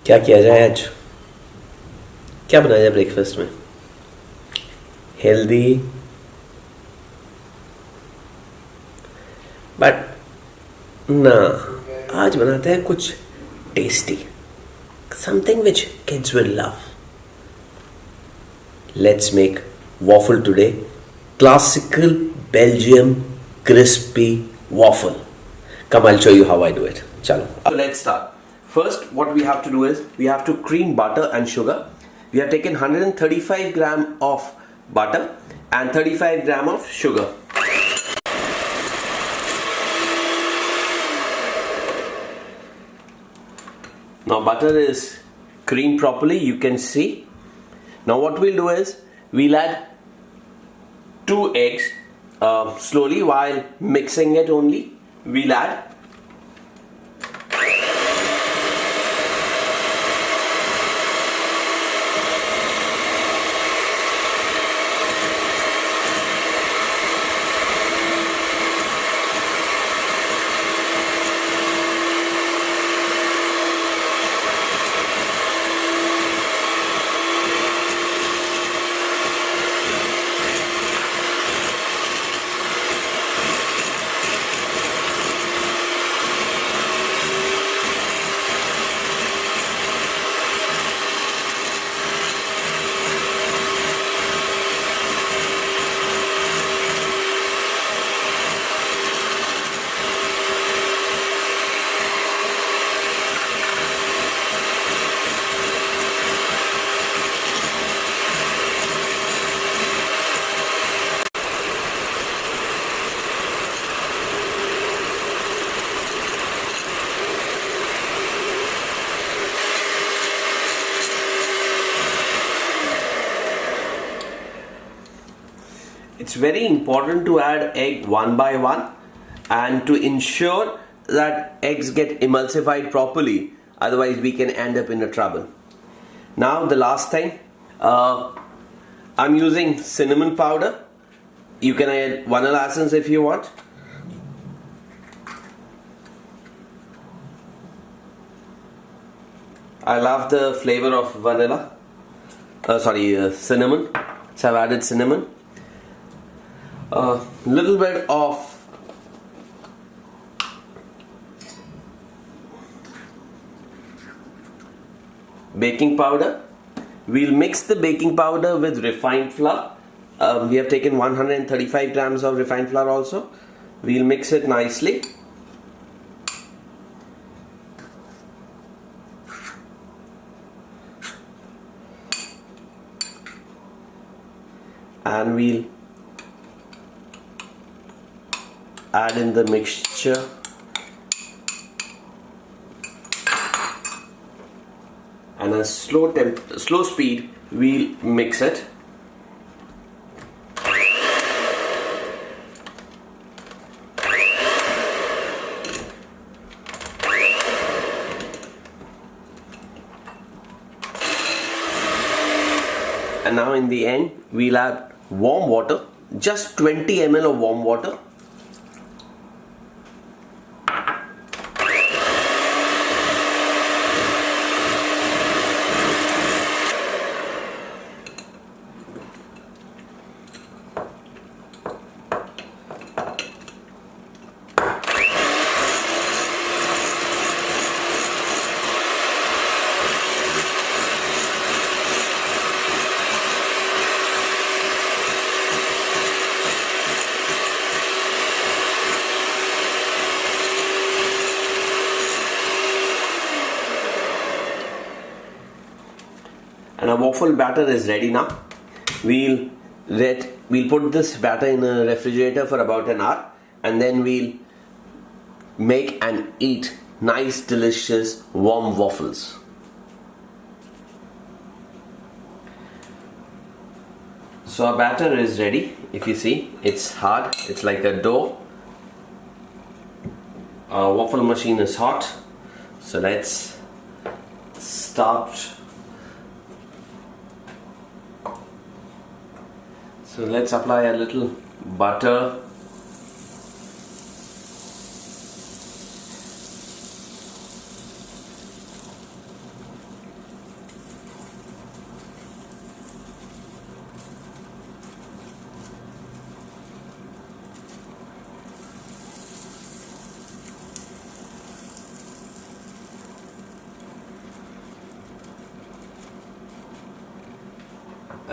क्या किया जाए आज? क्या बनाया जाए ब्रेकफास्ट में? हेल्दी बट ना, आज बनाते हैं कुछ tasty, something which kids will love. Let's make waffle today. Classical Belgium crispy waffle. Come, I'll show you how I do it. Chalo. So let's start. First, what we have to do is we have to cream butter and sugar. We have taken 135 gram of butter and 35 gram of sugar. Now butter is creamed properly, you can see. Now what we'll do is we'll add 2 eggs slowly while mixing it only. We'll add It's very important to add egg one by one and to ensure that eggs get emulsified properly, otherwise we can end up in a trouble. Now the last thing, I'm using cinnamon powder. You can add vanilla essence if you want. I love the flavor of vanilla, cinnamon, so I've added cinnamon. A little bit of baking powder. We'll mix the baking powder with refined flour. We have taken 135 grams of refined flour also. We'll mix it nicely. And we'll add in the mixture and a slow speed we'll mix it. And now in the end we'll add warm water, just 20 ml of warm water. And our waffle batter is ready now. We'll put this batter in a refrigerator for about an hour, and then we'll make and eat nice delicious warm waffles. So our batter is ready. If you see, it's hard, it's like a dough. Our waffle machine is hot, so let's start. So let's apply a little butter.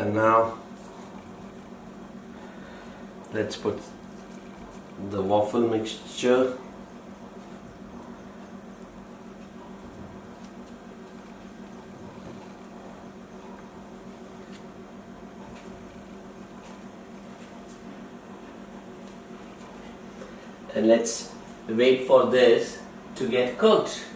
And now let's put the waffle mixture. And let's wait for this to get cooked.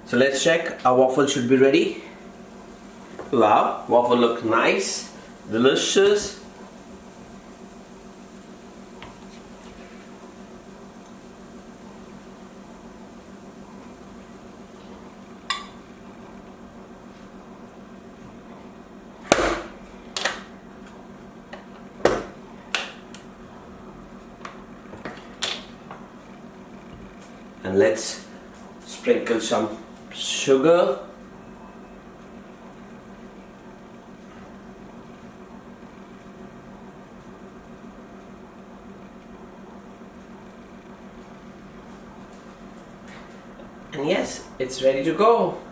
So let's check, our waffle should be ready. Wow, waffle look nice, delicious. And let's sprinkle some sugar. And yes, it's ready to go.